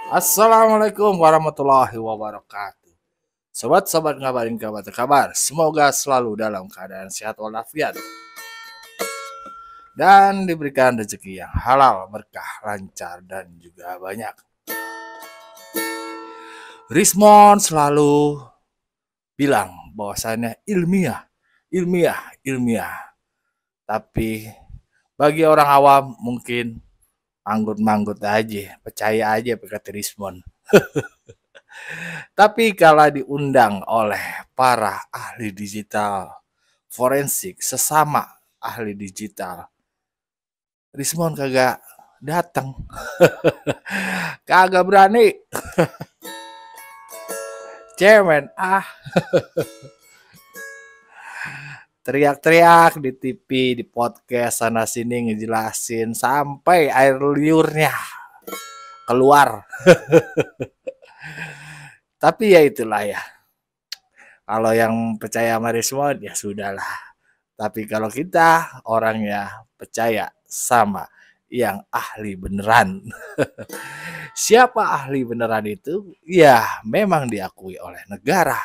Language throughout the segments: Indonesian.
Assalamualaikum warahmatullahi wabarakatuh. Sobat-sobat ngabarin kabar, semoga selalu dalam keadaan sehat walafiat dan diberikan rezeki yang halal, berkah, lancar dan juga banyak. Rismon selalu bilang bahwasannya ilmiah. Tapi bagi orang awam mungkin manggut-manggut aja, percaya aja kata Rismon. Tapi kalau diundang oleh para ahli digital forensik, sesama ahli digital, Rismon kagak datang. Kagak berani. Cemen teriak-teriak di TV, di podcast sana sini ngejelasin sampai air liurnya keluar. Tapi ya itulah ya. Kalau yang percaya sama Rismon ya sudahlah. Tapi kalau kita orangnya percaya sama yang ahli beneran. Siapa ahli beneran itu? Ya memang diakui oleh negara.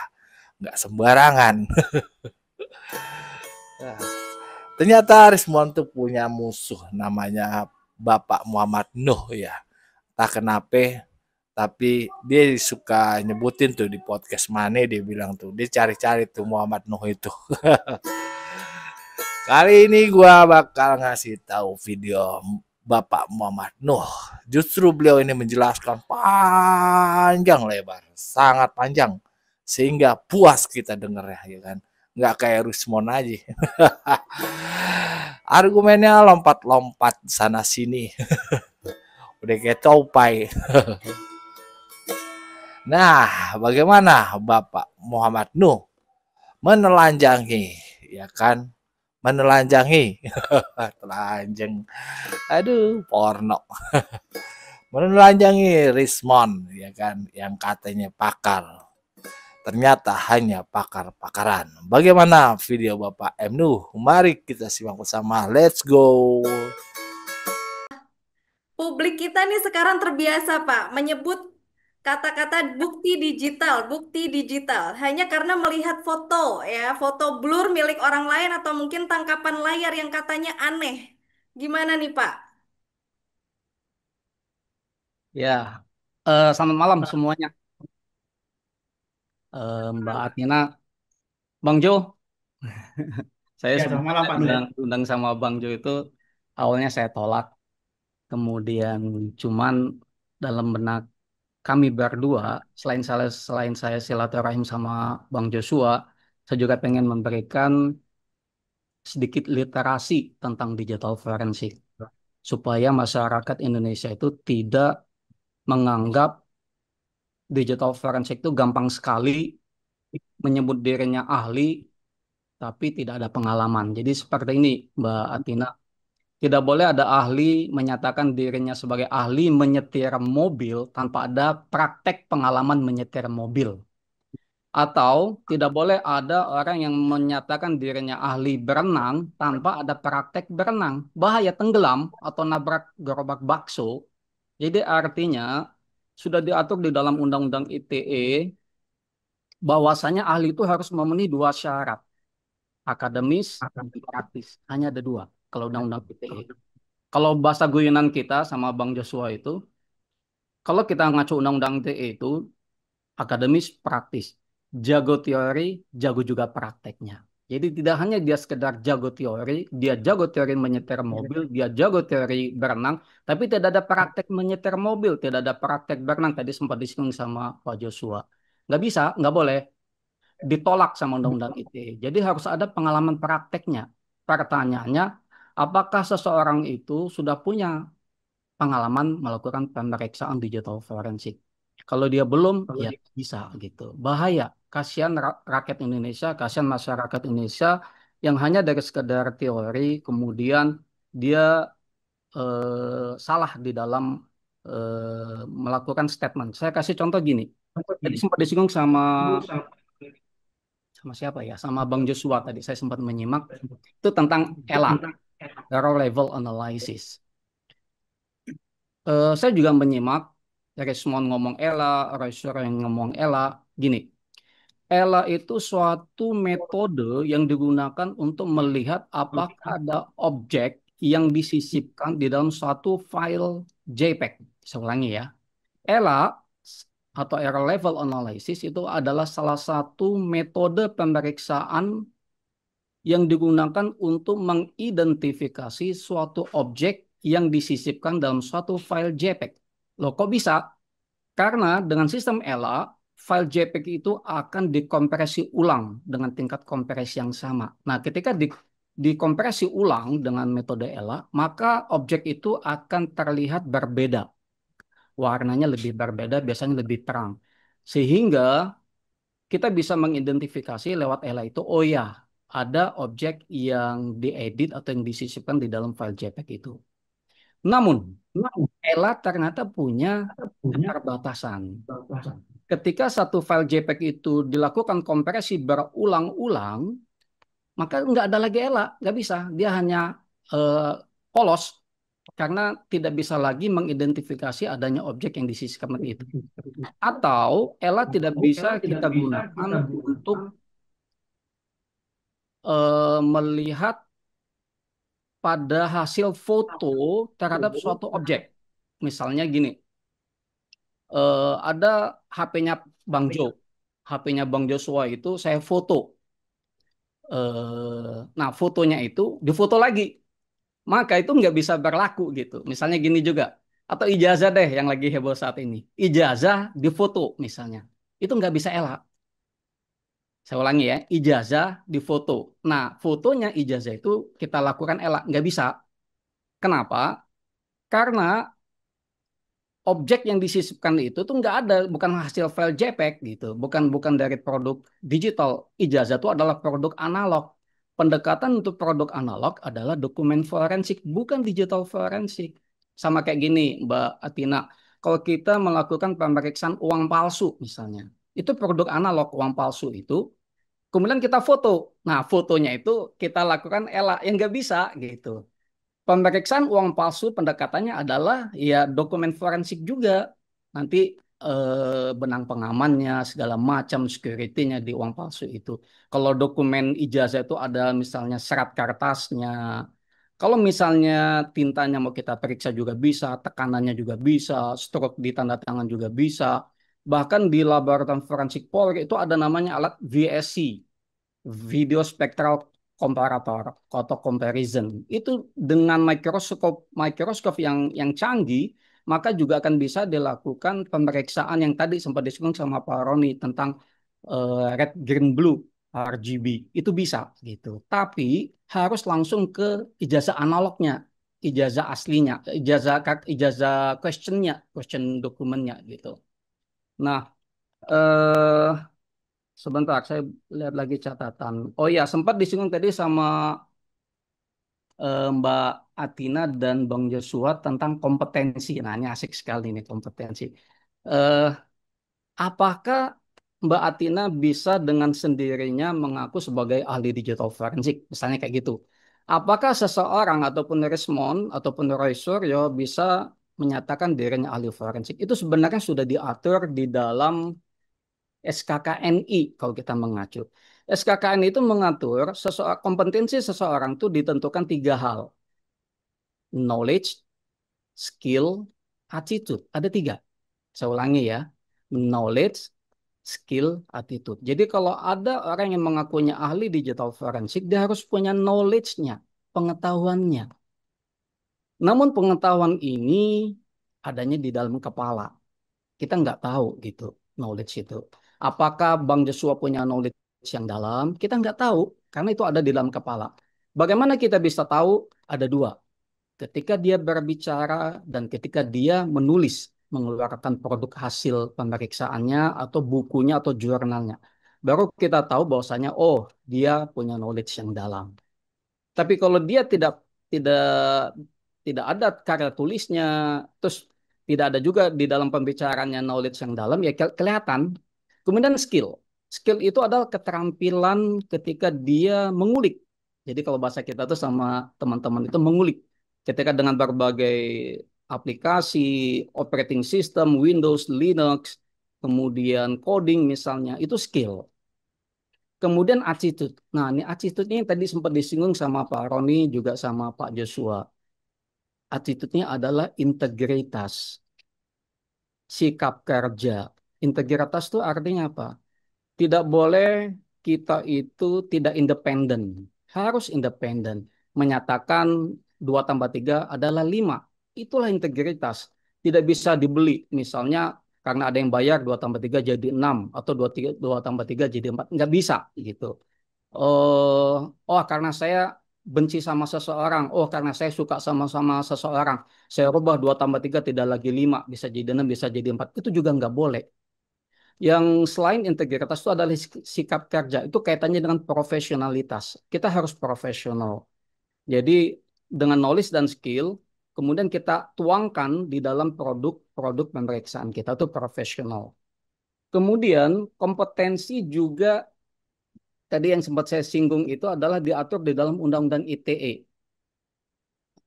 Nggak sembarangan. Ternyata Rismon tuh punya musuh namanya Bapak Muhammad Nuh ya. Tak kenapa tapi dia suka nyebutin tuh di podcast mana dia bilang tuh dia cari-cari tuh Muhammad Nuh itu. Kali ini gua bakal ngasih tahu video Bapak Muhammad Nuh. Justru beliau ini menjelaskan panjang lebar, sangat panjang sehingga puas kita dengar ya kan. Nggak kayak Rusmon aja. Argumennya lompat-lompat sana sini. Udah kayak topai. Nah, bagaimana Bapak Muhammad Nuh menelanjangi, ya kan? Menelanjangi, telanjang, aduh, porno. Menelanjangi Rismon, ya kan? Yang katanya pakar. Ternyata hanya pakar-pakaran. Bagaimana video Bapak M. Nuh? Mari kita simak bersama. Let's go. Publik kita nih sekarang terbiasa, Pak, menyebut kata-kata bukti digital, hanya karena melihat foto, ya, foto blur milik orang lain atau mungkin tangkapan layar yang katanya aneh. Gimana nih, Pak? Ya, selamat malam semuanya. Mbak Atina, Bang Jo. Saya Ya, selamat malam sebenarnya Pak Nur. diundang sama Bang Jo itu awalnya saya tolak. Kemudian cuman dalam benak kami berdua, selain saya silaturahim sama Bang Joshua, saya juga pengen memberikan sedikit literasi tentang digital forensik supaya masyarakat Indonesia itu tidak menganggap digital forensik itu gampang sekali menyebut dirinya ahli tapi tidak ada pengalaman. Jadi seperti ini, Mbak Atina. Tidak boleh ada ahli menyatakan dirinya sebagai ahli menyetir mobil tanpa ada praktek pengalaman menyetir mobil. Atau tidak boleh ada orang yang menyatakan dirinya ahli berenang tanpa ada praktek berenang. Bahaya tenggelam atau nabrak gerobak bakso. Jadi artinya sudah diatur di dalam Undang-Undang ITE bahwasanya ahli itu harus memenuhi dua syarat akademis dan praktis. Hanya ada dua kalau undang-undang ITE. Kalau bahasa guyonan kita sama Bang Joshua itu, kalau kita ngacu undang-undang ITE itu akademis praktis. Jago teori, jago juga prakteknya. Jadi tidak hanya dia sekedar jago teori, dia jago teori menyetir mobil, dia jago teori berenang, tapi tidak ada praktek menyetir mobil, tidak ada praktek berenang. Tadi sempat disinggung sama Pak Joshua. Nggak bisa, nggak boleh ditolak sama undang-undang ITE. Jadi harus ada pengalaman prakteknya. Pertanyaannya, apakah seseorang itu sudah punya pengalaman melakukan pemeriksaan digital forensik? Kalau dia belum, ya bisa gitu. Bahaya. Kasihan rakyat Indonesia, kasihan masyarakat Indonesia yang hanya dari sekedar teori, kemudian dia salah di dalam melakukan statement. Saya kasih contoh gini. Tadi sempat disinggung sama sama siapa ya? Sama Bang Joshua tadi saya sempat menyimak itu tentang ELA, Error Level Analysis. Saya juga menyimak Resmond ngomong Ella, Roycer yang ngomong Ella. Gini, Ella itu suatu metode yang digunakan untuk melihat apakah ada objek yang disisipkan di dalam suatu file JPEG. Saya ulangi ya. Ella atau Error Level Analysis itu adalah salah satu metode pemeriksaan yang digunakan untuk mengidentifikasi suatu objek yang disisipkan dalam suatu file JPEG. Loh, kok bisa? Karena dengan sistem ELA, file JPEG itu akan dikompresi ulang dengan tingkat kompresi yang sama. Nah, ketika dikompresi ulang dengan metode ELA, maka objek itu akan terlihat berbeda. Warnanya lebih berbeda, biasanya lebih terang. Sehingga kita bisa mengidentifikasi lewat ELA itu, oh ya, ada objek yang diedit atau yang disisipkan di dalam file JPEG itu. Namun, ELA ternyata punya keterbatasan. Ketika satu file JPEG itu dilakukan kompresi berulang-ulang, maka nggak ada lagi ELA, nggak bisa. Dia hanya polos karena tidak bisa lagi mengidentifikasi adanya objek yang disisipkan itu. Atau ELA tidak bisa kita gunakan untuk melihat pada hasil foto terhadap suatu objek. Misalnya gini, ada HP-nya Bang Jo. HP-nya Bang Joshua itu saya foto. Nah, fotonya itu difoto lagi. Maka itu nggak bisa berlaku gitu. Misalnya gini juga. Atau ijazah deh yang lagi heboh saat ini. Ijazah difoto misalnya. Itu nggak bisa elak. Saya ulangi ya, ijazah difoto. Nah, fotonya ijazah itu kita lakukan elak. Nggak bisa. Kenapa? Karena objek yang disisipkan itu tuh nggak ada, bukan hasil file JPEG gitu, bukan dari produk digital. Ijazah itu adalah produk analog. Pendekatan untuk produk analog adalah dokumen forensik, bukan digital forensik. Sama kayak gini, Mbak Atina. Kalau kita melakukan pemeriksaan uang palsu misalnya, itu produk analog uang palsu itu. Kemudian kita foto. Nah, fotonya itu kita lakukan ELA yang nggak bisa gitu. Pemeriksaan uang palsu pendekatannya adalah ya dokumen forensik juga. Nanti benang pengamannya, segala macam security-nya di uang palsu itu. Kalau dokumen ijazah itu ada misalnya serat kertasnya. Kalau misalnya tintanya mau kita periksa juga bisa, tekanannya juga bisa, stroke di tanda tangan juga bisa. Bahkan di laboratorium forensik Polri itu ada namanya alat VSC, Video Spectral Comparator atau comparison. Itu dengan mikroskop yang canggih, maka juga akan bisa dilakukan pemeriksaan yang tadi sempat disinggung sama Pak Roni tentang red, green, blue, RGB. Itu bisa gitu. Tapi harus langsung ke ijazah analognya, ijazah aslinya, ijazah question dokumennya gitu. Nah, eh sebentar, saya lihat lagi catatan. Oh ya, sempat disinggung tadi sama Mbak Atina dan Bang Joshua tentang kompetensi. Nah, ini asik sekali nih kompetensi. Eh, apakah Mbak Atina bisa dengan sendirinya mengaku sebagai ahli digital forensik? Misalnya kayak gitu. Apakah seseorang ataupun Rismond ataupun Roy Suryo bisa menyatakan dirinya ahli forensik? Itu sebenarnya sudah diatur di dalam SKKNI kalau kita mengacu. SKKNI itu mengatur kompetensi seseorang itu ditentukan 3 hal. Knowledge, skill, attitude. Ada 3. Saya ulangi ya. Knowledge, skill, attitude. Jadi kalau ada orang yang mengakunya ahli digital forensik, dia harus punya knowledge-nya, pengetahuannya. Namun pengetahuan ini adanya di dalam kepala. Kita nggak tahu gitu knowledge itu. Apakah Bang Joshua punya knowledge yang dalam? Kita nggak tahu karena itu ada di dalam kepala. Bagaimana kita bisa tahu? Ada 2. Ketika dia berbicara dan ketika dia menulis, mengeluarkan produk hasil pemeriksaannya atau bukunya atau jurnalnya. Baru kita tahu bahwasanya oh dia punya knowledge yang dalam. Tapi kalau dia tidak tidak ada karya tulisnya, terus tidak ada juga di dalam pembicaraannya knowledge yang dalam, ya kelihatan. Kemudian skill. Skill itu adalah keterampilan ketika dia mengulik. Jadi kalau bahasa kita tuh sama teman-teman itu mengulik. Ketika dengan berbagai aplikasi, operating system, Windows, Linux, kemudian coding misalnya, itu skill. Kemudian attitude. Nah, ini attitude-nya yang tadi sempat disinggung sama Pak Roni, juga sama Pak Joshua. Attitude-nya adalah integritas, sikap kerja. Integritas itu artinya apa? Tidak boleh kita itu tidak independen. Harus independen. Menyatakan 2 tambah 3 adalah 5. Itulah integritas. Tidak bisa dibeli. Misalnya karena ada yang bayar 2 tambah 3 jadi 6. Atau 2 tambah 3 jadi 4. Nggak bisa gitu. Oh, karena saya benci sama seseorang. Oh, karena saya suka sama seseorang. Saya rubah 2 tambah 3 tidak lagi 5. Bisa jadi 6, bisa jadi 4. Itu juga nggak boleh. Yang selain integritas itu adalah sikap kerja. Itu kaitannya dengan profesionalitas. Kita harus profesional. Jadi dengan knowledge dan skill, kemudian kita tuangkan di dalam produk-produk pemeriksaan kita itu profesional. Kemudian kompetensi juga tadi yang sempat saya singgung itu adalah diatur di dalam Undang-Undang ITE.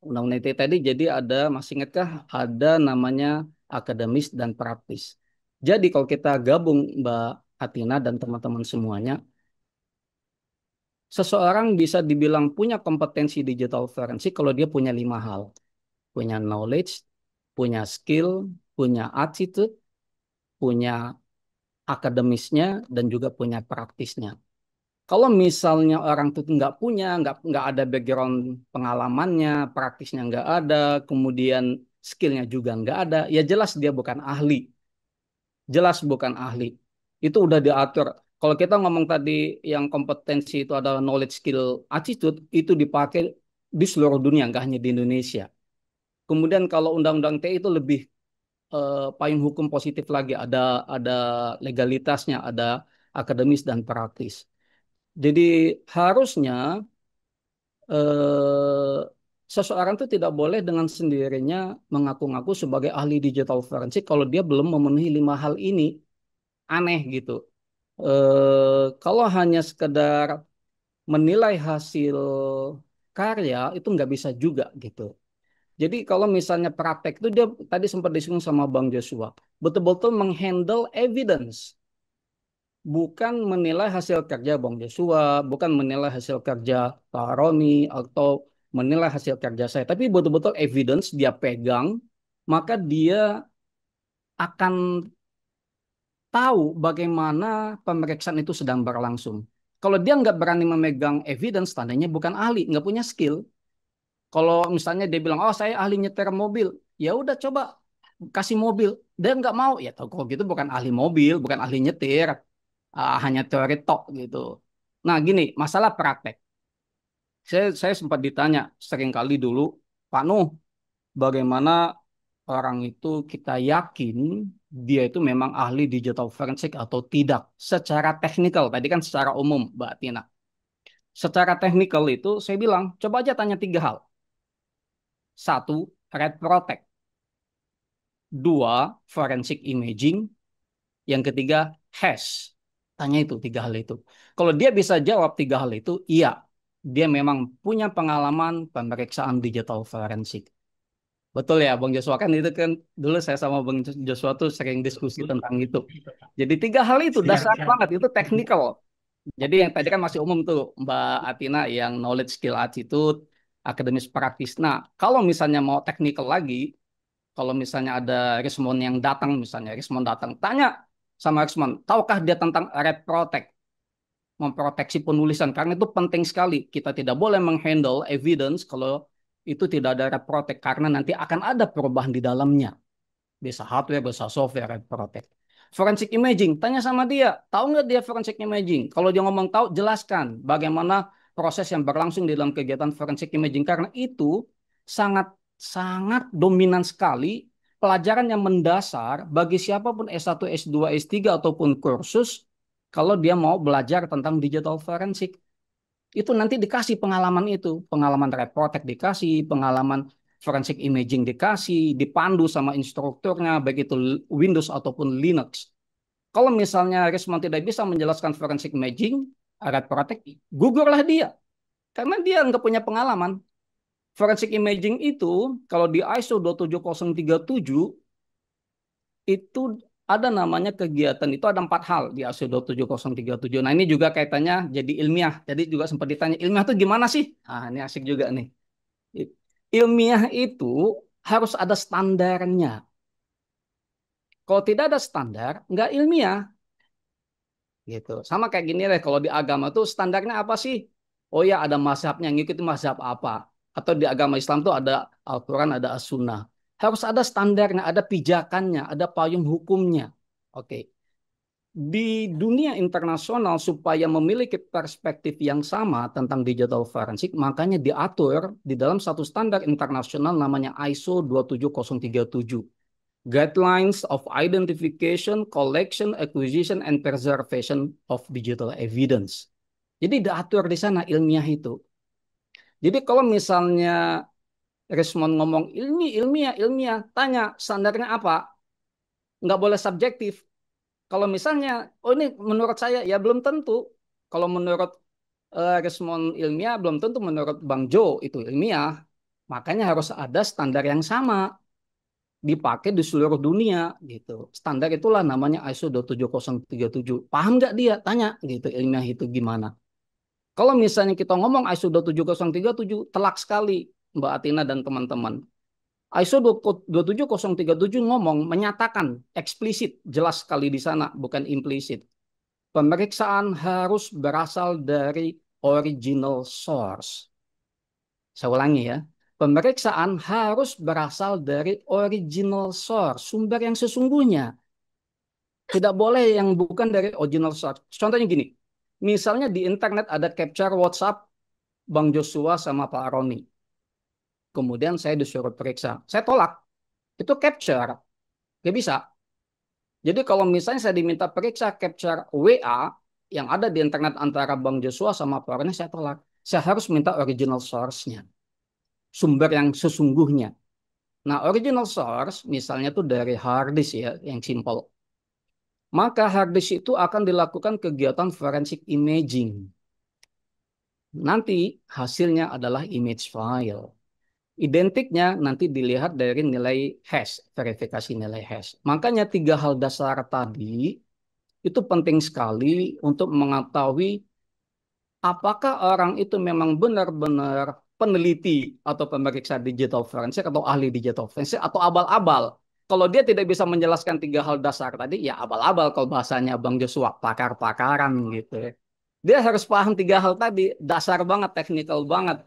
Undang-Undang ITE tadi jadi ada, masih ingatkah, ada namanya akademis dan praktis. Jadi kalau kita gabung Mbak Atina dan teman-teman semuanya, seseorang bisa dibilang punya kompetensi digital forensik kalau dia punya 5 hal. Punya knowledge, punya skill, punya attitude, punya akademisnya, dan juga punya praktisnya. Kalau misalnya orang itu nggak punya, nggak ada background pengalamannya, praktisnya nggak ada, kemudian skillnya juga nggak ada, ya jelas dia bukan ahli. Jelas bukan ahli. Itu udah diatur. Kalau kita ngomong tadi yang kompetensi itu adalah knowledge, skill, attitude, itu dipakai di seluruh dunia, nggak hanya di Indonesia. Kemudian kalau Undang-Undang TI itu lebih payung hukum positif lagi, ada legalitasnya, ada akademis dan praktis. Jadi harusnya eh, seseorang itu tidak boleh dengan sendirinya mengaku-ngaku sebagai ahli digital forensik kalau dia belum memenuhi 5 hal ini. Aneh gitu. Kalau hanya sekedar menilai hasil karya itu nggak bisa juga gitu. Jadi kalau misalnya praktek itu dia tadi sempat disinggung sama Bang Joshua, betul-betul menghandle evidence, bukan menilai hasil kerja Bang Joshua, bukan menilai hasil kerja Pak Roni atau menilai hasil kerja saya, tapi betul-betul evidence dia pegang, maka dia akan tahu bagaimana pemeriksaan itu sedang berlangsung. Kalau dia nggak berani memegang evidence, tandanya bukan ahli, nggak punya skill. Kalau misalnya dia bilang, oh saya ahli nyetir mobil, ya udah coba kasih mobil. Dia nggak mau, ya tahu kalau gitu bukan ahli mobil, bukan ahli nyetir, hanya teori tok gitu. Nah gini, masalah praktek. Saya sempat ditanya sering kali dulu, Pak Nuh, bagaimana orang itu kita yakin dia itu memang ahli digital forensik atau tidak secara teknikal. Tadi kan secara umum, Mbak Tina. Secara teknikal itu saya bilang, coba aja tanya 3 hal. 1, red protect. 2, forensic imaging. Yang ketiga, hash. Tanya itu 3 hal itu. Kalau dia bisa jawab 3 hal itu, iya. Dia memang punya pengalaman pemeriksaan digital forensik. Betul ya, Bang Joshua, kan itu kan dulu saya sama Bang Joshua tuh sering diskusi tentang itu. Jadi 3 hal itu dasar banget, itu teknikal. Jadi yang tadi kan masih umum tuh Mbak Atina yang knowledge, skill, attitude, akademis, praktis. Nah, kalau misalnya mau teknikal lagi, kalau misalnya ada Rismon yang datang, misalnya Rismon datang, tanya sama Rismon, tahukah dia tentang red protect, memproteksi penulisan? Karena itu penting sekali. Kita tidak boleh menghandle evidence kalau itu tidak ada red protect, karena nanti akan ada perubahan di dalamnya. Bisa hardware, bisa software, red protect. Forensic imaging, tanya sama dia, tahu nggak dia forensic imaging? Kalau dia ngomong tahu, jelaskan bagaimana proses yang berlangsung di dalam kegiatan forensic imaging, karena itu sangat sangat dominan sekali, pelajaran yang mendasar bagi siapapun S1, S2, S3 ataupun kursus kalau dia mau belajar tentang digital forensik. Itu nanti dikasih pengalaman itu, pengalaman red protect dikasih, pengalaman forensic imaging dikasih, dipandu sama instrukturnya, baik itu Windows ataupun Linux. Kalau misalnya Rismon tidak bisa menjelaskan forensic imaging, red protect, gugurlah dia. Karena dia nggak punya pengalaman. Forensic imaging itu kalau di ISO 27037 itu ada namanya kegiatan itu ada 4 hal di ISO 27037. Nah ini juga kaitannya jadi ilmiah. Jadi juga sempat ditanya ilmiah itu gimana sih? Ah ini asik juga nih. Ilmiah itu harus ada standarnya. Kalau tidak ada standar, nggak ilmiah. Gitu. Sama kayak gini deh, kalau di agama tuh standarnya apa sih? Oh ya ada mazhabnya, ngikuti mazhab apa. Atau di agama Islam tuh ada Al-Quran, ada As-Sunnah. Harus ada standarnya, ada pijakannya, ada payung hukumnya. Oke. Di dunia internasional supaya memiliki perspektif yang sama tentang digital forensik, makanya diatur di dalam satu standar internasional namanya ISO 27037. Guidelines of Identification, Collection, Acquisition, and Preservation of Digital Evidence. Jadi diatur di sana ilmiah itu. Jadi kalau misalnya Rismond ngomong ilmiah, tanya standarnya apa? Nggak boleh subjektif. Kalau misalnya, oh ini menurut saya, ya belum tentu. Kalau menurut Rismond ilmiah, belum tentu menurut Bang Jo itu ilmiah. Makanya harus ada standar yang sama dipakai di seluruh dunia gitu. Standar itulah namanya ISO 27037. Paham nggak dia? Tanya gitu ilmiah itu gimana. Kalau misalnya kita ngomong ISO 27037 telak sekali Mbak Atina dan teman-teman. ISO 27037 ngomong menyatakan eksplisit jelas sekali di sana bukan implisit. Pemeriksaan harus berasal dari original source. Saya ulangi ya. Pemeriksaan harus berasal dari original source, sumber yang sesungguhnya. Tidak boleh yang bukan dari original source. Contohnya gini, misalnya di internet ada capture WhatsApp Bang Joshua sama Pak Roni. Kemudian saya disuruh periksa. Saya tolak. Itu capture. Gak bisa. Jadi kalau misalnya saya diminta periksa capture WA yang ada di internet antara Bang Joshua sama Pak Roni, saya tolak. Saya harus minta original source-nya. Sumber yang sesungguhnya. Nah, original source misalnya tuh dari hard disk ya, yang simple. Maka hard disk itu akan dilakukan kegiatan forensic imaging. Nanti hasilnya adalah image file. Identiknya nanti dilihat dari nilai hash, verifikasi nilai hash. Makanya 3 hal dasar tadi itu penting sekali untuk mengetahui apakah orang itu memang benar-benar peneliti atau pemeriksa digital forensik atau ahli digital forensik atau abal-abal. Kalau dia tidak bisa menjelaskan 3 hal dasar tadi, ya abal-abal kalau bahasanya Bang Joshua, pakar-pakaran gitu ya. Dia harus paham 3 hal tadi, dasar banget, teknikal banget.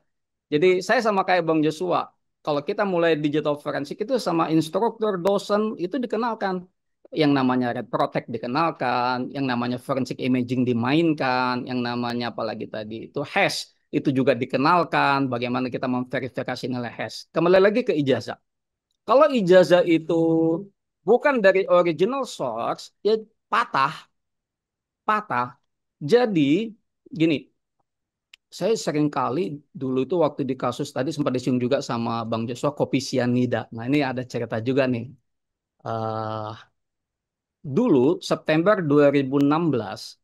Jadi saya sama kayak Bang Joshua, kalau kita mulai digital forensik itu sama instruktur, dosen, itu dikenalkan yang namanya red protect dikenalkan, yang namanya forensic imaging dimainkan, yang namanya apalagi tadi itu hash itu juga dikenalkan, bagaimana kita memverifikasi nilai hash. Kembali lagi ke ijazah. Kalau ijazah itu bukan dari original source, ya patah, patah. Jadi gini, saya sering kali dulu itu waktu di kasus tadi sempat disinggung juga sama Bang Joshua kopi sianida. Nah ini ada cerita juga nih. Eh Dulu September 2016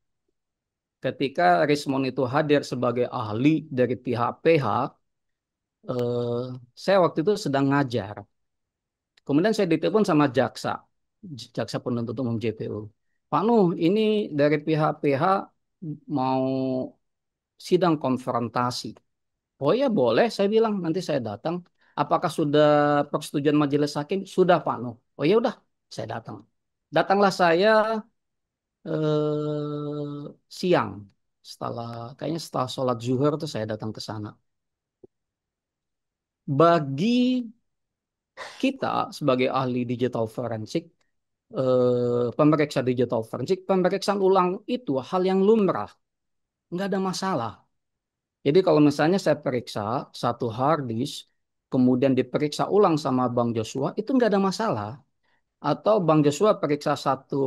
ketika Rismond itu hadir sebagai ahli dari pihak PH, eh, saya waktu itu sedang ngajar. Kemudian saya ditelepon sama jaksa penuntut umum JPU. Pak Nuh, ini dari pihak PH mau sidang konfrontasi. Oh ya boleh, saya bilang nanti saya datang. Apakah sudah persetujuan majelis hakim? Sudah Pak Nuh. Oh ya udah, saya datang. Datanglah saya siang kayaknya setelah sholat zuhur tuh saya datang ke sana. Bagi kita sebagai ahli digital forensik, pemeriksa digital forensik, pemeriksaan ulang itu hal yang lumrah, nggak ada masalah. Jadi kalau misalnya saya periksa satu hard disk, kemudian diperiksa ulang sama Bang Joshua, itu nggak ada masalah. Atau Bang Joshua periksa satu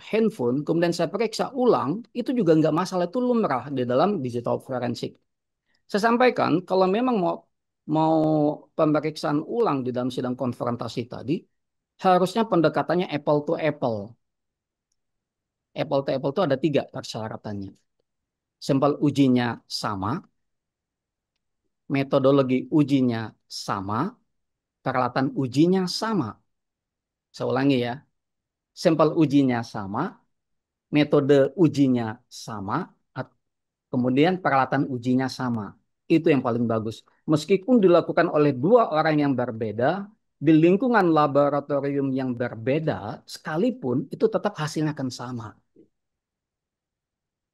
handphone, kemudian saya periksa ulang, itu juga nggak masalah, itu lumrah di dalam digital forensik. Saya sampaikan, kalau memang mau pemeriksaan ulang di dalam sidang konfrontasi tadi, harusnya pendekatannya apple to apple. Apple to apple itu ada 3 persyaratannya. Sampel ujinya sama, metodologi ujinya sama, peralatan ujinya sama. Saya ulangi ya, sampel ujinya sama, metode ujinya sama, kemudian peralatan ujinya sama. Itu yang paling bagus. Meskipun dilakukan oleh dua orang yang berbeda, di lingkungan laboratorium yang berbeda, sekalipun itu tetap hasilnya akan sama.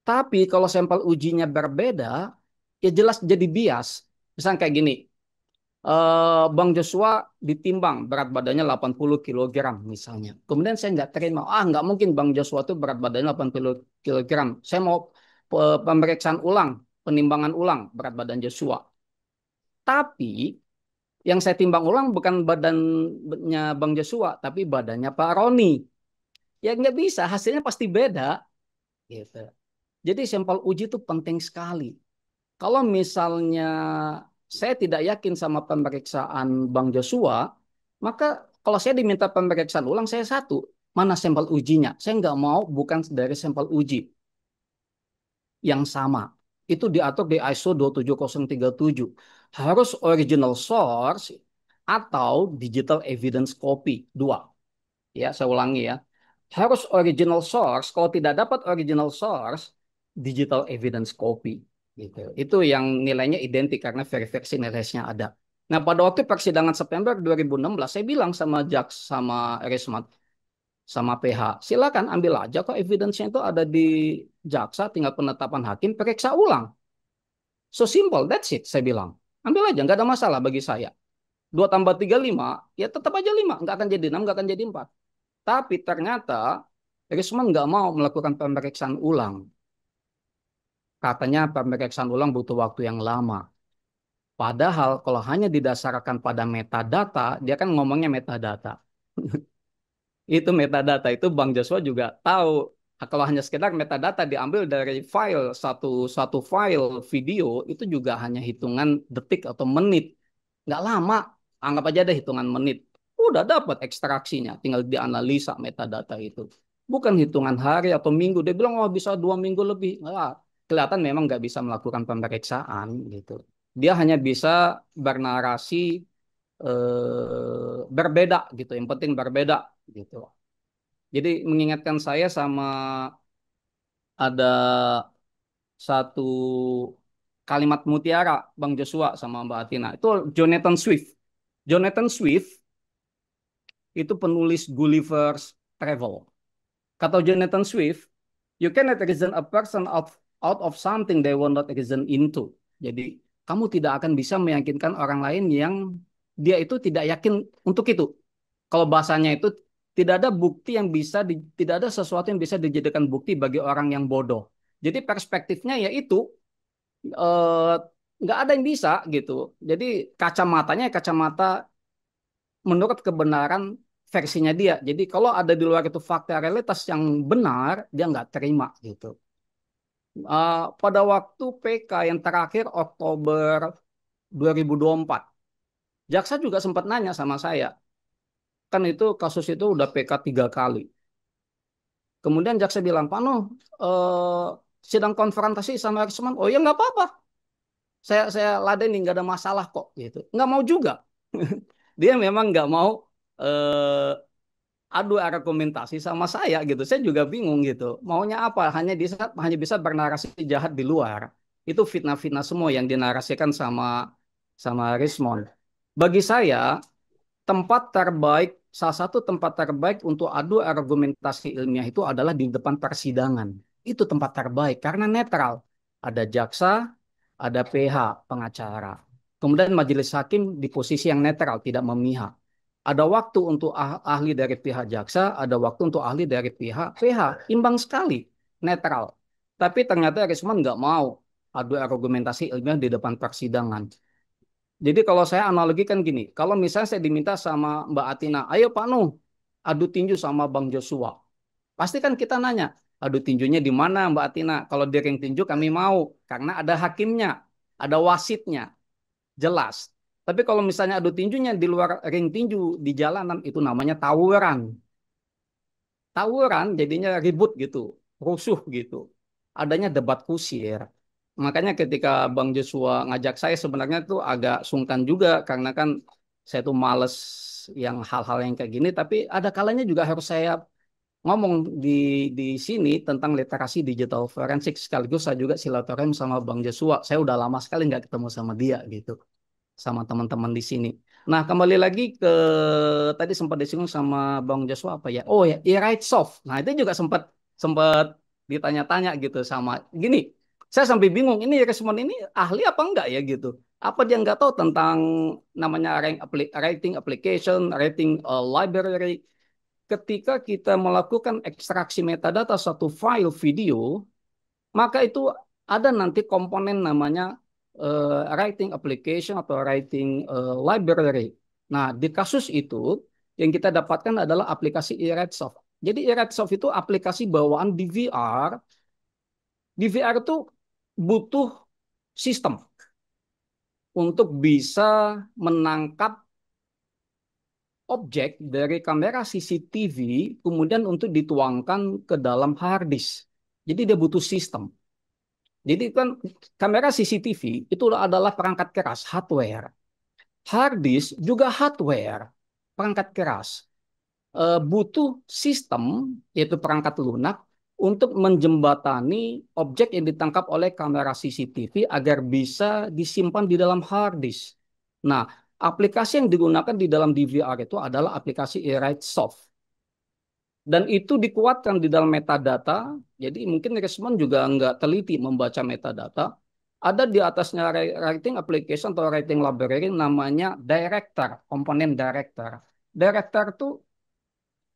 Tapi kalau sampel ujinya berbeda, ya jelas jadi bias. Misalnya kayak gini, Bang Joshua ditimbang berat badannya 80 kilogram misalnya. Kemudian saya nggak terima, nggak mungkin Bang Joshua itu berat badannya 80 kilogram. Saya mau pemeriksaan ulang, penimbangan ulang berat badan Joshua. Tapi yang saya timbang ulang bukan badannya Bang Joshua, tapi badannya Pak Roni. Ya nggak bisa, hasilnya pasti beda. Gitu. Jadi sampel uji itu penting sekali. Kalau misalnya saya tidak yakin sama pemeriksaan Bang Joshua, maka kalau saya diminta pemeriksaan ulang, saya satu, mana sampel ujinya? Saya nggak mau bukan dari sampel uji yang sama. Itu diatur di ISO 27037. Harus original source atau digital evidence copy. Dua. Ya, saya ulangi ya. Harus original source. Kalau tidak dapat original source, digital evidence copy. Gitu. Itu yang nilainya identik karena verifikasi nilainya ada. Nah, pada waktu persidangan September 2016, saya bilang sama Jaks, sama Rismat, sama PH, silakan ambil aja kok evidence-nya itu ada di jaksa, tinggal penetapan hakim, periksa ulang. So simple, that's it, saya bilang. Ambil aja, nggak ada masalah bagi saya. 2 tambah 3, 5, ya tetap aja 5. Nggak akan jadi 6, nggak akan jadi 4. Tapi ternyata Risman nggak mau melakukan pemeriksaan ulang. Katanya pemeriksaan ulang butuh waktu yang lama. Padahal kalau hanya didasarkan pada metadata, dia kan ngomongnya metadata. Itu metadata itu Bang Joshua juga tahu. Kalau hanya sekedar metadata diambil dari file satu file video itu juga hanya hitungan detik atau menit, nggak lama. Anggap aja ada hitungan menit. Udah dapat ekstraksinya, tinggal dianalisa metadata itu. Bukan hitungan hari atau minggu. Dia bilang oh bisa 2 minggu lebih. Nah, kelihatan memang nggak bisa melakukan pemeriksaan gitu. Dia hanya bisa bernarasi berbeda gitu. Yang penting berbeda gitu. Jadi mengingatkan saya sama ada satu kalimat mutiara Bang Joshua sama Mbak Atina. Itu Jonathan Swift. Jonathan Swift itu penulis Gulliver's Travel. Kata Jonathan Swift, you cannot reason a person out of something they will not reason into. Jadi kamu tidak akan bisa meyakinkan orang lain yang dia itu tidak yakin untuk itu. Kalau bahasanya itu tidak ada bukti yang bisa tidak ada sesuatu yang bisa dijadikan bukti bagi orang yang bodoh. Jadi perspektifnya yaitu eh, nggak ada yang bisa gitu. Jadi kacamatanya kacamata menurut kebenaran versinya dia. Jadi kalau ada di luar itu fakta realitas yang benar, dia nggak terima gitu. Pada waktu PK yang terakhir Oktober 2024, jaksa juga sempat nanya sama saya. Kan itu kasus itu udah PK 3 kali. Kemudian jaksa bilang, Pak Noh, sidang konfrontasi sama Risman. Oh ya nggak apa-apa. Saya ladenin nggak ada masalah kok gitu. Nggak mau juga. Dia memang nggak mau eh, adu argumentasi sama saya gitu. Saya juga bingung gitu. Maunya apa? Hanya bisa bernarasi jahat di luar. Itu fitnah-fitnah semua yang dinarasikan sama Rismond. Bagi saya, tempat terbaik, salah satu tempat terbaik untuk adu argumentasi ilmiah itu adalah di depan persidangan. Itu tempat terbaik karena netral. Ada jaksa, ada PH, pengacara. Kemudian majelis hakim di posisi yang netral, tidak memihak. Ada waktu untuk ahli dari pihak jaksa, ada waktu untuk ahli dari pihak PH. Imbang sekali, netral. Tapi ternyata Risman nggak mau adu argumentasi ilmiah di depan persidangan. Jadi kalau saya analogikan gini, kalau misalnya saya diminta sama Mbak Atina, ayo Pak Nuh, adu tinju sama Bang Joshua. Pasti kan kita nanya, adu tinjunya di mana Mbak Atina? Kalau di ring tinju kami mau, karena ada hakimnya, ada wasitnya, jelas. Tapi kalau misalnya adu tinjunya di luar ring tinju, di jalanan, itu namanya tawuran. Tawuran jadinya ribut gitu, rusuh gitu. Adanya debat kusir. Makanya ketika Bang Joshua ngajak saya sebenarnya tuh agak sungkan juga karena kan saya tuh males yang hal-hal yang kayak gini. Tapi ada kalanya juga harus saya ngomong di di sini tentang literasi digital forensik sekaligus saya juga silaturahim sama Bang Joshua. Saya udah lama sekali nggak ketemu sama dia gitu, sama teman-teman di sini. Nah, kembali lagi ke tadi sempat disinggung sama Bang Joshua apa ya? Oh ya, e-right soft. Nah, itu juga sempat sempat ditanya-tanya gitu sama gini. Saya sampai bingung ini Resmond ini ahli apa enggak ya gitu. Apa dia nggak tahu tentang namanya writing application, writing library. Ketika kita melakukan ekstraksi metadata satu file video, maka itu ada nanti komponen namanya writing application atau writing library. Nah, di kasus itu yang kita dapatkan adalah aplikasi eRedsoft. Jadi eRedsoft itu aplikasi bawaan DVR. DVR itu butuh sistem untuk bisa menangkap objek dari kamera CCTV kemudian untuk dituangkan ke dalam hard disk. Jadi dia butuh sistem. Jadi kan kamera CCTV itu adalah perangkat keras, hardware. Hard disk juga hardware, perangkat keras. Butuh sistem, yaitu perangkat lunak, untuk menjembatani objek yang ditangkap oleh kamera CCTV agar bisa disimpan di dalam hard disk. Nah, aplikasi yang digunakan di dalam DVR itu adalah aplikasi eWrite Soft. Dan itu dikuatkan di dalam metadata, jadi mungkin Resmond juga nggak teliti membaca metadata. Ada di atasnya writing application atau writing library namanya director, komponen director. Director itu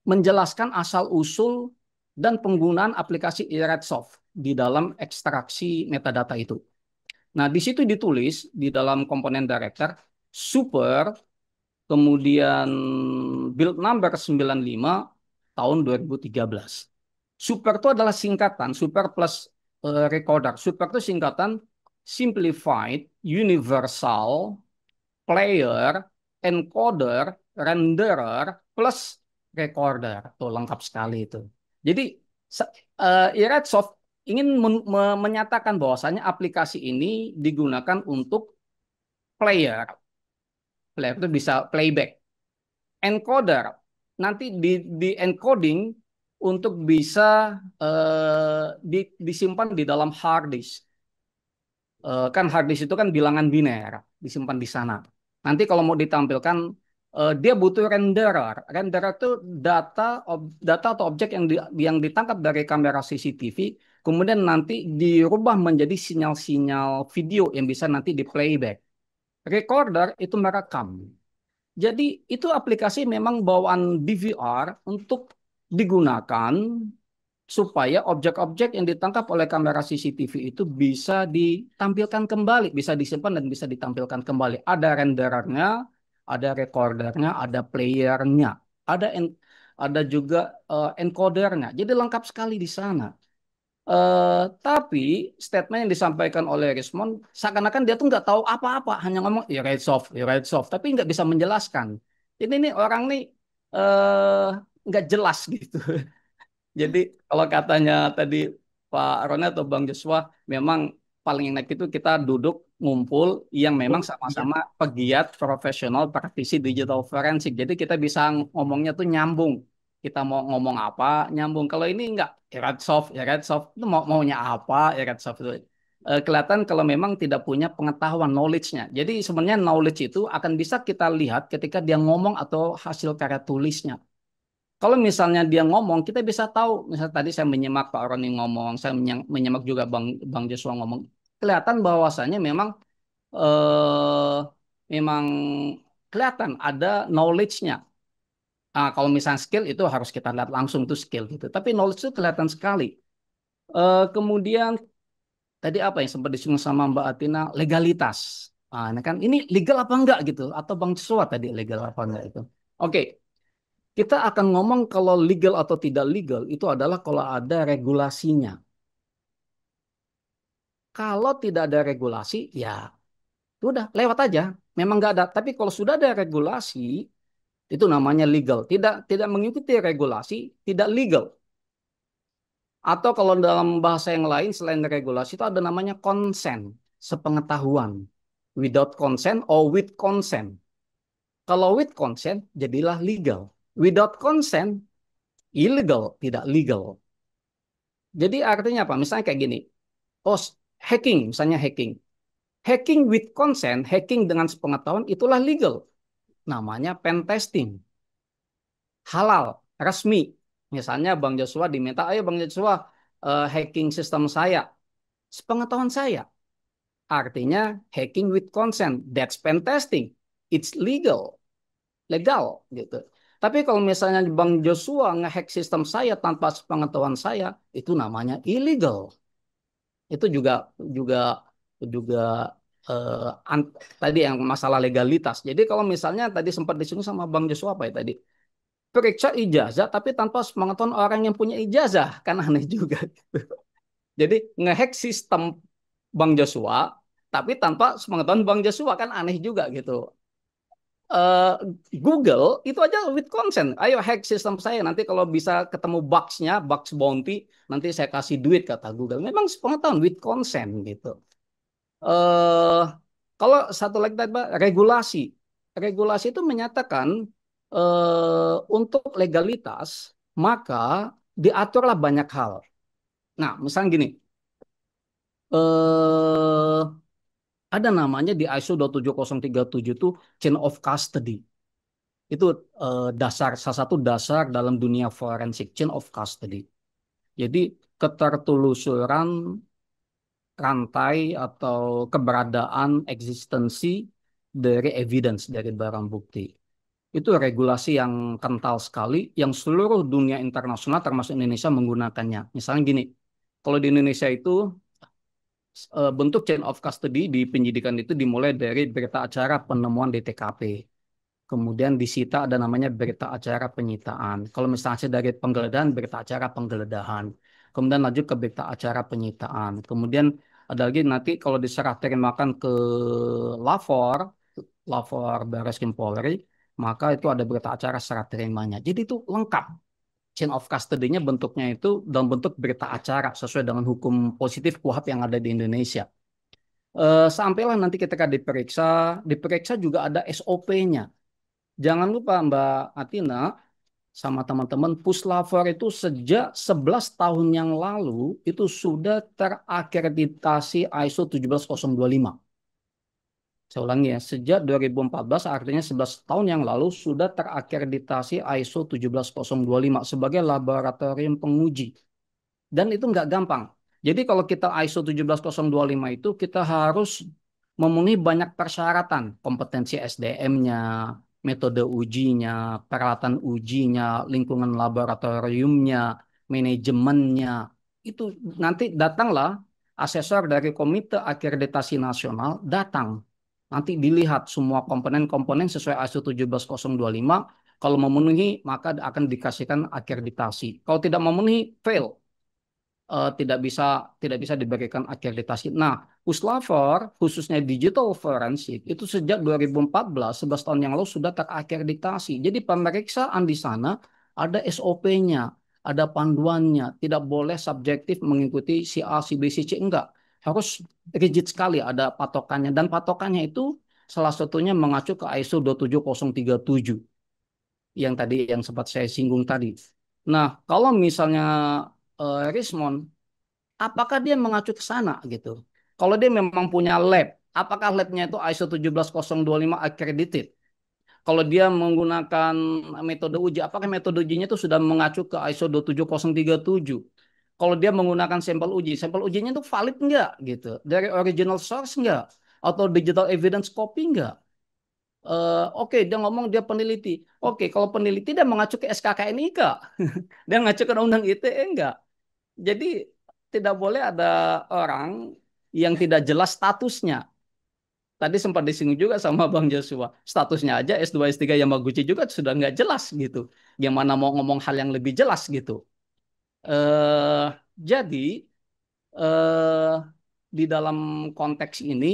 menjelaskan asal-usul dan penggunaan aplikasi eRedsoft di dalam ekstraksi metadata itu. Nah, di situ ditulis di dalam komponen director, super, kemudian build number 95 tahun 2013. Super itu adalah singkatan, super plus recorder. Super itu singkatan simplified, universal, player, encoder, renderer, plus recorder. Tuh lengkap sekali itu. Jadi eRedsoft ingin menyatakan bahwasanya aplikasi ini digunakan untuk player. Player itu bisa playback. Encoder nanti di encoding untuk bisa disimpan di dalam hard disk. Kan hard disk itu kan bilangan biner disimpan di sana. Nanti kalau mau ditampilkan dia butuh renderer. Renderer itu data atau objek yang ditangkap dari kamera CCTV, kemudian nanti dirubah menjadi sinyal-sinyal video yang bisa nanti di playback. Recorder itu merekam. Jadi itu aplikasi memang bawaan DVR untuk digunakan supaya objek-objek yang ditangkap oleh kamera CCTV itu bisa ditampilkan kembali, bisa disimpan dan bisa ditampilkan kembali. Ada renderernya, ada recordernya, ada playernya, ada ada juga encodernya. Jadi lengkap sekali di sana. Tapi statement yang disampaikan oleh Rismond seakan-akan dia tuh nggak tahu apa-apa, hanya ngomong ya right soft, tapi nggak bisa menjelaskan. Ini orang nih eh, nggak jelas gitu. Jadi kalau katanya tadi Pak Rona atau Bang Joshua, memang paling enak itu kita duduk ngumpul yang memang Oh, iya. sama-sama pegiat profesional praktisi digital forensik. Jadi kita bisa ngomongnya tuh nyambung. Kita mau ngomong apa nyambung. Kalau ini enggak, ya red soft itu maunya apa ya red soft itu. Kelihatan kalau memang tidak punya pengetahuan knowledge-nya. Jadi sebenarnya knowledge itu akan bisa kita lihat ketika dia ngomong atau hasil karya tulisnya. Kalau misalnya dia ngomong, kita bisa tahu. Misalnya tadi saya menyimak Pak Roni ngomong, saya menyimak juga Bang Joshua ngomong. Kelihatan bahwasannya memang kelihatan ada knowledge-nya. Kalau misalnya skill itu harus kita lihat langsung tuh skill gitu. Tapi knowledge itu kelihatan sekali. Kemudian tadi apa yang sempat disinggung sama Mbak Atina, legalitas. Ini kan ini legal apa enggak gitu? Atau Bang Joshua tadi legal apa enggak itu? Oke. Kita akan ngomong kalau legal atau tidak legal itu adalah kalau ada regulasinya. Kalau tidak ada regulasi, ya udah lewat aja. Memang nggak ada. Tapi kalau sudah ada regulasi, itu namanya legal. Tidak mengikuti regulasi, tidak legal. Atau kalau dalam bahasa yang lain selain regulasi itu ada namanya consent, sepengetahuan. Without consent or with consent. Kalau with consent jadilah legal. Without consent illegal, tidak legal. Jadi artinya apa? Misalnya kayak gini. Oh, hacking, misalnya hacking. Hacking with consent, hacking dengan sepengetahuan itulah legal. Namanya pen testing. Halal, resmi. Misalnya Bang Joshua diminta, ayo Bang Joshua hacking sistem saya. Sepengetahuan saya. Artinya hacking with consent. That's pen testing. It's legal. Legal gitu. Tapi kalau misalnya Bang Joshua ngehack sistem saya tanpa sepengetahuan saya, itu namanya illegal. Itu juga juga eh, tadi yang masalah legalitas. Jadi kalau misalnya tadi sempat disinggung sama Bang Joshua apa ya tadi? Periksa ijazah tapi tanpa sepengetahuan orang yang punya ijazah, kan aneh juga. Jadi ngehack sistem Bang Joshua tapi tanpa sepengetahuan Bang Joshua, kan aneh juga gitu. eh, Google itu aja with consent. Ayo hack sistem saya, nanti kalau bisa ketemu bugs-nya, bugs bounty, nanti saya kasih duit kata Google. Memang sepengetahuan with consent gitu. eh Kalau satu lagi tadi Pak, regulasi. Regulasi itu menyatakan untuk legalitas maka diaturlah banyak hal. Nah, misalnya gini, eh ada namanya di ISO 27037 itu chain of custody. Itu salah satu dasar dalam dunia forensik, chain of custody. Jadi ketertelusuran rantai atau keberadaan eksistensi dari evidence, dari barang bukti. Itu regulasi yang kental sekali, yang seluruh dunia internasional termasuk Indonesia menggunakannya. Misalnya gini, kalau di Indonesia itu bentuk chain of custody di penyidikan itu dimulai dari berita acara penemuan di TKP. Kemudian disita ada namanya berita acara penyitaan. Kalau misalnya dari penggeledahan, berita acara penggeledahan. Kemudian lanjut ke berita acara penyitaan. Kemudian ada lagi nanti kalau diserah terimakan ke lapor, lapor Barreskrim Polri, maka itu ada berita acara serah terimanya. Jadi itu lengkap. Chain of custody-nya bentuknya itu dalam bentuk berita acara sesuai dengan hukum positif KUHP yang ada di Indonesia. Sampailah nanti ketika diperiksa, diperiksa juga ada SOP-nya. Jangan lupa Mbak Atina sama teman-teman, Puslapor itu sejak 11 tahun yang lalu itu sudah terakreditasi ISO 17025. Saya ulangi ya, sejak 2014 artinya 11 tahun yang lalu sudah terakreditasi ISO 17025 sebagai laboratorium penguji. Dan itu nggak gampang. Jadi kalau kita ISO 17025 itu kita harus memenuhi banyak persyaratan, kompetensi SDM-nya, metode ujinya, peralatan ujinya, lingkungan laboratoriumnya, manajemennya. Itu nanti datanglah asesor dari Komite Akreditasi Nasional datang. Nanti dilihat semua komponen-komponen sesuai ISO 17025. Kalau memenuhi maka akan dikasihkan akreditasi. Kalau tidak memenuhi, fail, tidak bisa diberikan akreditasi. Nah, Puslapor khususnya digital forensik itu sejak 2014, 11 tahun yang lalu sudah terakreditasi. Jadi pemeriksaan di sana ada SOP-nya, ada panduannya, tidak boleh subjektif mengikuti si A, si B, si C, enggak. Harus rigid sekali ada patokannya, dan patokannya itu salah satunya mengacu ke ISO 27037 yang tadi yang sempat saya singgung tadi. Nah, kalau misalnya Rismon, apakah dia mengacu ke sana gitu? Kalau dia memang punya lab, apakah labnya itu ISO 17025 accredited? Kalau dia menggunakan metode uji, apakah metode ujinya itu sudah mengacu ke ISO 27037? Kalau dia menggunakan sampel ujinya itu valid enggak gitu? Dari original source enggak? Atau digital evidence copy enggak? Oke, dia ngomong dia peneliti. Oke, kalau peneliti dia mengacu ke SKKNI enggak? Dia mengacu ke Undang-Undang ITE enggak? Jadi tidak boleh ada orang yang tidak jelas statusnya. Tadi sempat disinggung juga sama Bang Joshua. Statusnya aja S2, S3 Yamaguchi juga sudah nggak jelas gitu. Gimana mau ngomong hal yang lebih jelas gitu. Eh, jadi eh, di dalam konteks ini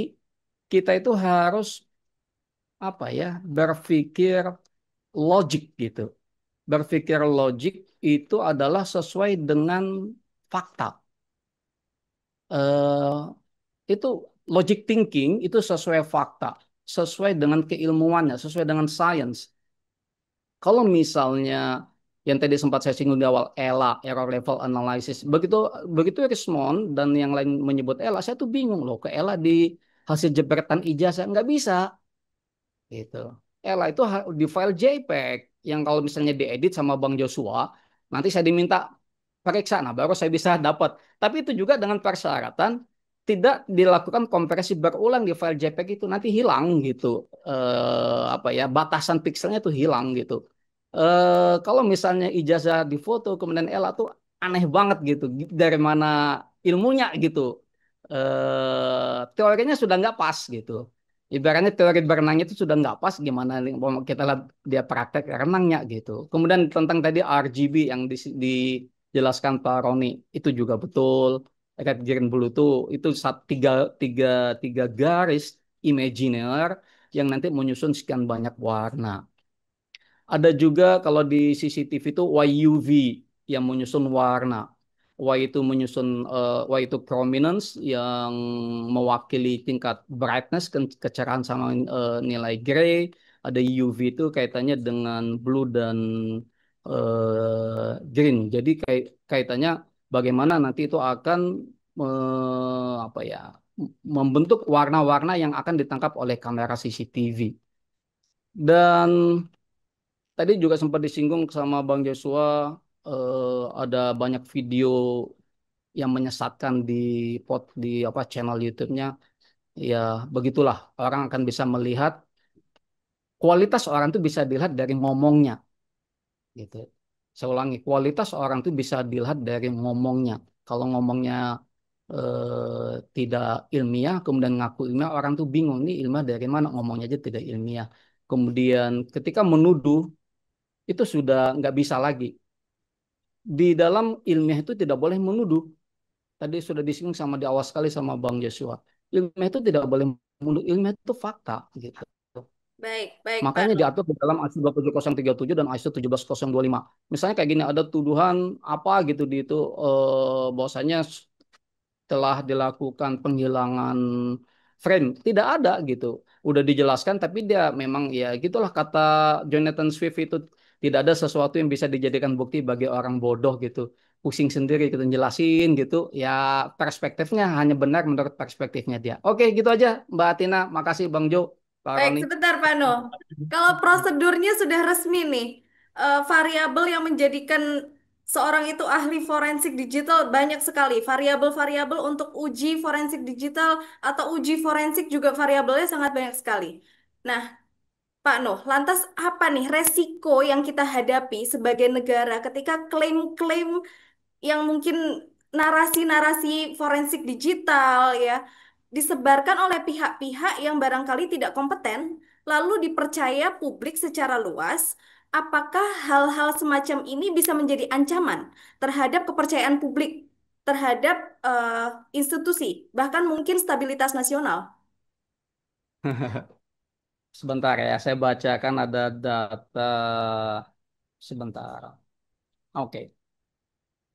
kita itu harus apa ya, berpikir logik gitu. Berpikir logik itu adalah sesuai dengan fakta. Eh, itu logic thinking itu sesuai fakta, sesuai dengan keilmuannya, sesuai dengan sains. Kalau misalnya yang tadi sempat saya singgung di awal, ELA, error level analysis, begitu begitu Rismond dan yang lain menyebut ELA, saya tuh bingung loh, ke ELA di hasil jepretan ijazah nggak bisa gitu. Ella itu di file JPEG yang kalau misalnya diedit sama Bang Joshua, nanti saya diminta periksa, nah baru saya bisa dapat. Tapi itu juga dengan persyaratan tidak dilakukan kompresi berulang di file JPEG itu, nanti hilang gitu. Apa ya, batasan pikselnya tuh hilang gitu. Kalau misalnya ijazah di foto kemudian Ella tuh aneh banget gitu. Dari mana ilmunya gitu. Teorinya sudah nggak pas gitu. Ibaratnya teori berenangnya itu sudah nggak pas, gimana kita lihat dia praktek renangnya gitu. Kemudian tentang tadi RGB yang dijelaskan Pak Roni itu juga betul. Red green blue itu tiga, tiga, tiga garis imajiner yang nanti menyusun sekian banyak warna. Ada juga kalau di CCTV itu YUV yang menyusun warna. Y itu menyusun Y itu prominence yang mewakili tingkat brightness kecerahan sama nilai gray. Ada UV itu kaitannya dengan blue dan green. Jadi kaitannya bagaimana nanti itu akan apa ya, membentuk warna-warna yang akan ditangkap oleh kamera CCTV. Dan tadi juga sempat disinggung sama Bang Joshua, ada banyak video yang menyesatkan di apa channel YouTube-nya. Ya, begitulah. Orang akan bisa melihat kualitas orang itu bisa dilihat dari ngomongnya, gitu. Saya ulangi, kualitas orang itu bisa dilihat dari ngomongnya. Kalau ngomongnya tidak ilmiah, kemudian ngaku ilmiah, orang tuh bingung nih ilmiah dari mana, ngomongnya aja tidak ilmiah. Kemudian ketika menuduh itu sudah nggak bisa lagi. Di dalam ilmiah itu tidak boleh menuduh. Tadi sudah disinggung sama di awal sekali sama Bang Joshua. Ilmiah itu tidak boleh menuduh, ilmiah itu fakta gitu. Baik, baik Pak Makanya Nuh. diatur di dalam ISO 27037 dan ISO 17025. Misalnya kayak gini, ada tuduhan apa gitu di itu, bahwasanya telah dilakukan penghilangan frame. Tidak ada gitu. Udah dijelaskan tapi dia memang ya gitulah, kata Jonathan Swift itu, tidak ada sesuatu yang bisa dijadikan bukti bagi orang bodoh gitu. Pusing sendiri gitu jelasin gitu. Ya perspektifnya hanya benar menurut perspektifnya dia. Oke, gitu aja Mbak Tina. Makasih Bang Jo, Pak Baik, Roni. sebentar Pak Nuh. Kalau prosedurnya sudah resmi nih, variabel yang menjadikan seorang itu ahli forensik digital banyak sekali. Variabel-variabel untuk uji forensik digital atau uji forensik juga variabelnya sangat banyak sekali. Nah, Pak Nuh, lantas apa nih resiko yang kita hadapi sebagai negara ketika klaim-klaim yang mungkin narasi-narasi forensik digital ya disebarkan oleh pihak-pihak yang barangkali tidak kompeten, lalu dipercaya publik secara luas? Apakah hal-hal semacam ini bisa menjadi ancaman terhadap kepercayaan publik terhadap institusi, bahkan mungkin stabilitas nasional? Sebentar ya, saya bacakan ada data sebentar. Oke.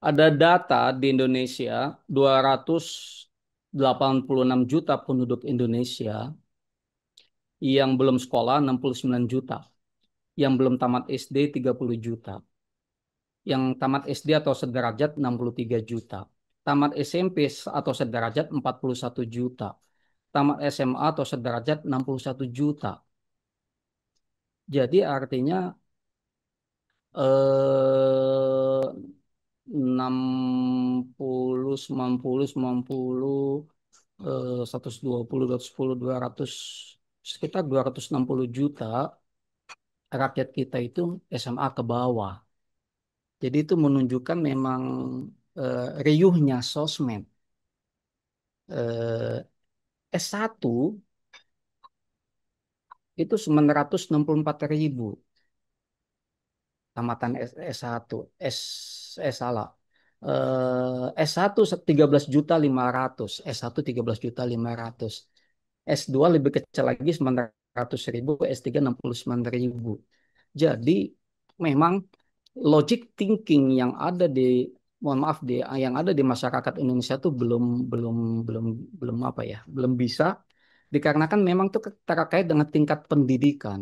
Ada data di Indonesia, 286 juta penduduk Indonesia, yang belum sekolah 69 juta, yang belum tamat SD 30 juta, yang tamat SD atau sederajat 63 juta, tamat SMP atau sederajat 41 juta, tamat SMA atau sederajat 61 juta. Jadi artinya 60, 90, 90, 120, 210, 200, sekitar 260 juta rakyat kita itu SMA ke bawah. Jadi itu menunjukkan memang riuhnya sosmed. Eh, S1 itu 964.000 tamatan S1, S salah. S1 13.500.000, S1 13.500.000, S2 lebih kecil lagi 900.000, S3 69.000. Jadi memang logic thinking yang ada di mohon maaf yang ada di masyarakat Indonesia tuh belum belum belum belum apa ya, belum bisa dikarenakan memang tuh terkait dengan tingkat pendidikan,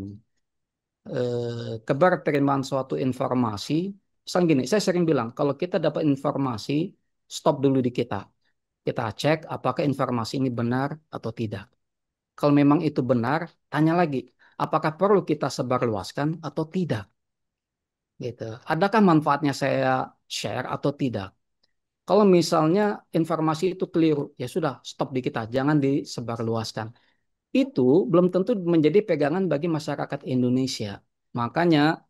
keberterimaan suatu informasi. Misalnya gini, saya sering bilang kalau kita dapat informasi, stop dulu di kita. Kita cek apakah informasi ini benar atau tidak. Kalau memang itu benar, tanya lagi, apakah perlu kita sebarluaskan atau tidak? Gitu. Adakah manfaatnya saya share atau tidak? Kalau misalnya informasi itu keliru, ya sudah stop di kita, jangan disebarluaskan. Itu belum tentu menjadi pegangan bagi masyarakat Indonesia. Makanya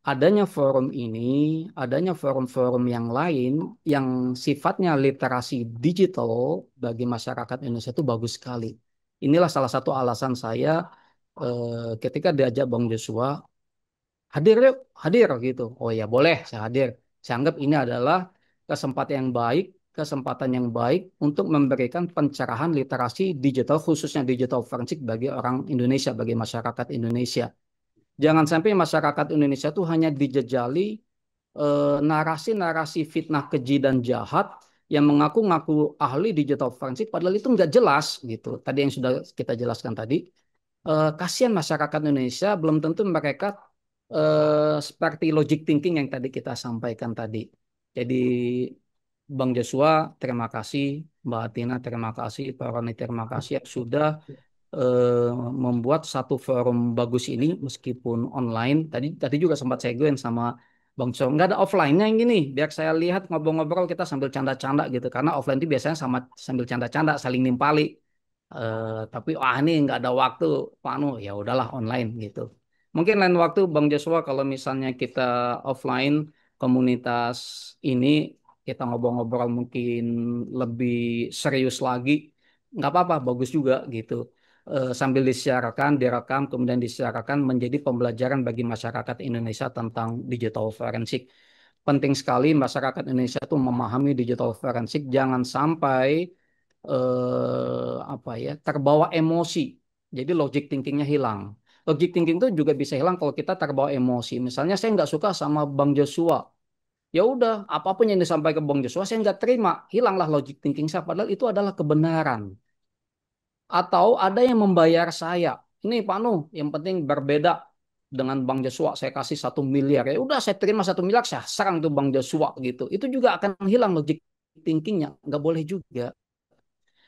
adanya forum ini, adanya forum-forum yang lain yang sifatnya literasi digital bagi masyarakat Indonesia itu bagus sekali. Inilah salah satu alasan saya ketika diajak Bang Joshua, hadir yuk, hadir gitu. Oh ya boleh, saya hadir. Saya anggap ini adalah kesempatan yang baik untuk memberikan pencerahan literasi digital, khususnya digital forensik bagi orang Indonesia, bagi masyarakat Indonesia. Jangan sampai masyarakat Indonesia itu hanya dijejali narasi-narasi fitnah keji dan jahat yang mengaku-ngaku ahli digital forensik, padahal itu nggak jelas gitu. Tadi yang sudah kita jelaskan tadi, kasihan masyarakat Indonesia belum tentu mereka seperti logic thinking yang tadi kita sampaikan tadi. Jadi Bang Joshua, terima kasih. Mbak Atina, terima kasih. Pak Roni, terima kasih yang sudah eh, membuat satu forum bagus ini meskipun online. Tadi tadi juga sempat saya join sama Bang Joshua. Nggak ada offline-nya yang gini. Biar saya lihat ngobrol-ngobrol kita sambil canda-canda gitu. Karena offline itu biasanya sama sambil canda-canda, saling nimpali. Tapi wah ini nggak ada waktu, Pak Anu, ya udahlah online gitu. Mungkin lain waktu Bang Joshua kalau misalnya kita offline komunitas ini kita ngobrol-ngobrol mungkin lebih serius lagi, nggak apa-apa, bagus juga gitu. Sambil disiarkan, direkam, kemudian disiarkan menjadi pembelajaran bagi masyarakat Indonesia tentang digital forensik. Penting sekali masyarakat Indonesia itu memahami digital forensik, jangan sampai apa ya terbawa emosi. Jadi logic thinkingnya hilang. Logic thinking itu juga bisa hilang kalau kita terbawa emosi. Misalnya saya nggak suka sama Bang Joshua. Ya udah, apapun yang disampaikan Bang Joshua saya nggak terima. Hilanglah logic thinking saya. Padahal itu adalah kebenaran. Atau ada yang membayar saya. Ini Pak Nuh, yang penting berbeda dengan Bang Joshua. Saya kasih 1 miliar. Ya udah, saya terima 1 miliar. Saya serang tuh Bang Joshua gitu. Itu juga akan hilang logic thinkingnya. Nggak boleh juga.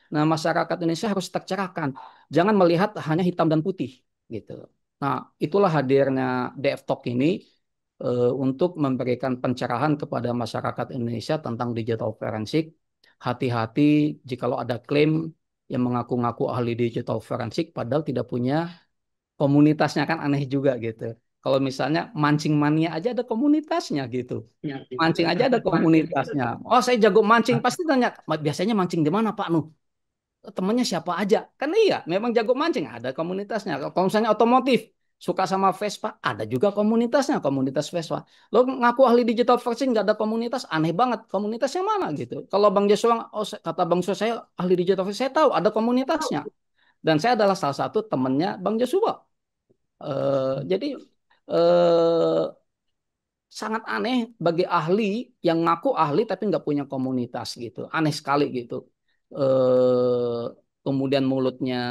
Nah, masyarakat Indonesia harus tercerahkan. Jangan melihat hanya hitam dan putih gitu. Nah, itulah hadirnya DF Talk ini untuk memberikan pencerahan kepada masyarakat Indonesia tentang digital forensik. Hati-hati jikalau ada klaim yang mengaku-ngaku ahli digital forensik padahal tidak punya komunitasnya, kan aneh juga gitu. Kalau misalnya mancing mania aja ada komunitasnya gitu. Mancing aja ada komunitasnya. Oh, saya jago mancing, pasti tanya, biasanya mancing di mana Pak Nuh? Temennya siapa aja, kan iya memang jago mancing ada komunitasnya. Kalau misalnya otomotif suka sama Vespa ada juga komunitasnya, komunitas Vespa. Lo ngaku ahli digital forensik nggak ada komunitas, aneh banget, komunitasnya mana gitu. Kalau Bang Joshua, oh, kata Bang Joshua saya ahli digital forensik, saya tahu ada komunitasnya dan saya adalah salah satu temennya Bang Joshua. Jadi eh, sangat aneh bagi ahli yang ngaku ahli tapi nggak punya komunitas gitu. Aneh sekali gitu. Kemudian mulutnya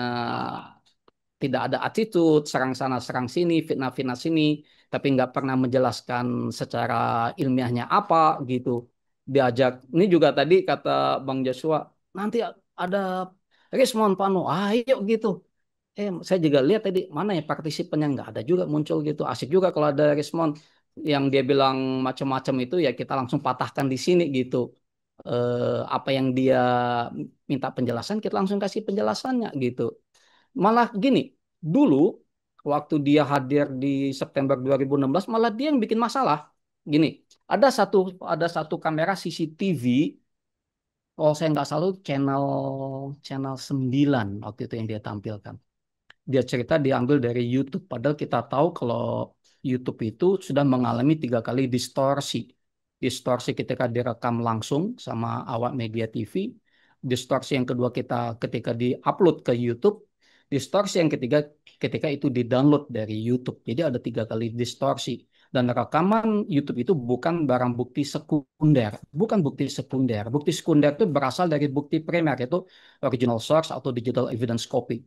tidak ada attitude, serang sana, serang sini, fitnah-fitnah sini, tapi nggak pernah menjelaskan secara ilmiahnya apa gitu. Diajak, ini juga tadi kata Bang Joshua, nanti ada Rismon Pano, ayo gitu. Saya juga lihat tadi mana ya partisipannya nggak ada juga muncul gitu. Asik juga kalau ada respon yang dia bilang macam-macam itu ya kita langsung patahkan di sini gitu. Apa yang dia minta penjelasan kita langsung kasih penjelasannya gitu. Malah gini, dulu waktu dia hadir di September 2016 malah dia yang bikin masalah. Gini, ada satu kamera CCTV. Oh, saya nggak salah channel channel 9 waktu itu yang dia tampilkan. Dia cerita diambil dari YouTube. Padahal kita tahu kalau YouTube itu sudah mengalami 3 kali distorsi. Distorsi ketika direkam langsung sama awak media TV. Distorsi yang kedua kita ketika diupload ke YouTube. Distorsi yang ketiga ketika itu didownload dari YouTube. Jadi ada 3 kali distorsi. Dan rekaman YouTube itu bukan barang bukti sekunder, bukan bukti sekunder. Bukti sekunder itu berasal dari bukti primer, yaitu original source atau digital evidence copy.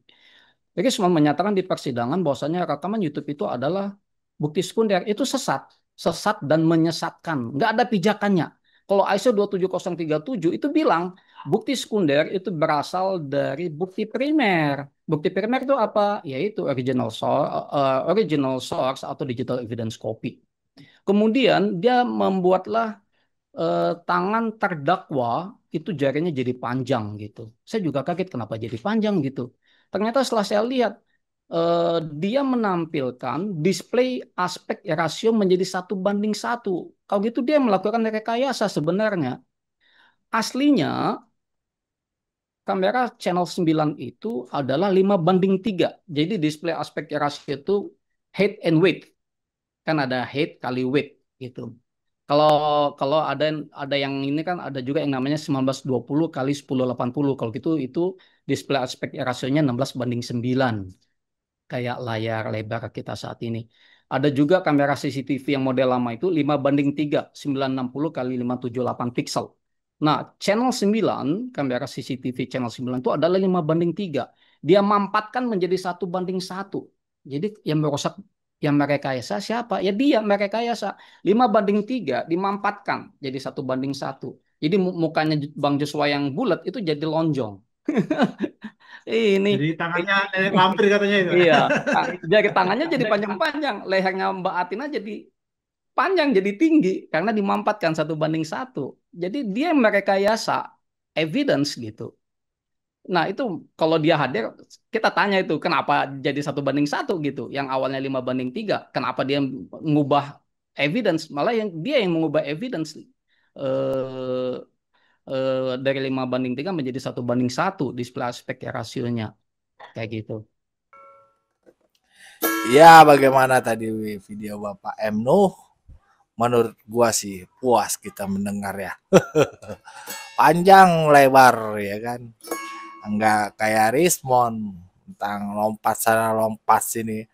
Rismond menyatakan di persidangan bahwasanya rekaman YouTube itu adalah bukti sekunder. Itu sesat, sesat dan menyesatkan, nggak ada pijakannya. Kalau ISO 27037 itu bilang bukti sekunder itu berasal dari bukti primer. Bukti primer itu apa? Yaitu original source atau digital evidence copy. Kemudian dia membuatlah tangan terdakwa itu jarinya jadi panjang gitu. Saya juga kaget kenapa jadi panjang gitu. Ternyata setelah saya lihat dia menampilkan display aspek rasio menjadi 1:1. Kalau gitu dia melakukan rekayasa sebenarnya. Aslinya kamera channel 9 itu adalah 5:3. Jadi display aspek rasio itu height and weight. Kan ada height kali weight gitu. Kalau kalau ada yang ini kan ada juga yang namanya 1920 kali 1080. Kalau gitu itu display aspek rasionya 16:9 kayak layar lebar kita saat ini. Ada juga kamera CCTV yang model lama itu 5:3, 960 kali 578 pixel. Nah, channel 9, kamera CCTV channel 9 itu adalah 5:3. Dia mampatkan menjadi 1:1. Jadi yang merusak, yang merekayasa siapa? Ya dia merekayasa. 5:3 dimampatkan jadi 1:1. Jadi mukanya Bang Joshua yang bulat itu jadi lonjong. Ini Jadi tangannya nenek lampir katanya itu. iya, jari tangannya jadi panjang-panjang, lehernya Mbak Atina jadi panjang, jadi tinggi karena dimampatkan 1:1. Jadi dia yang merekayasa evidence gitu. Nah itu kalau dia hadir, kita tanya itu kenapa jadi 1:1 gitu. Yang awalnya 5:3, kenapa dia mengubah evidence? Malah yang dia yang mengubah evidence eh, dari 5:3 menjadi 1:1 display aspek rasionya kayak gitu. Ya, bagaimana tadi video Bapak M Nuh? Menurut gua sih puas kita mendengar ya. Panjang lebar ya kan. Enggak kayak Rismond tentang lompat sana lompat sini.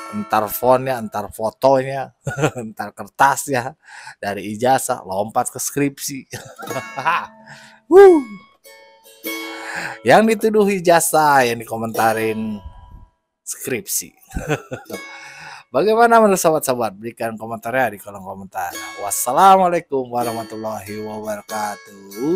Entar fontnya, entar fotonya, entar kertasnya, dari ijazah lompat ke skripsi. Yang dituduh ijazah, yang dikomentarin skripsi. Bagaimana menurut sobat-sobat? Berikan komentarnya di kolom komentar. Wassalamualaikum warahmatullahi wabarakatuh.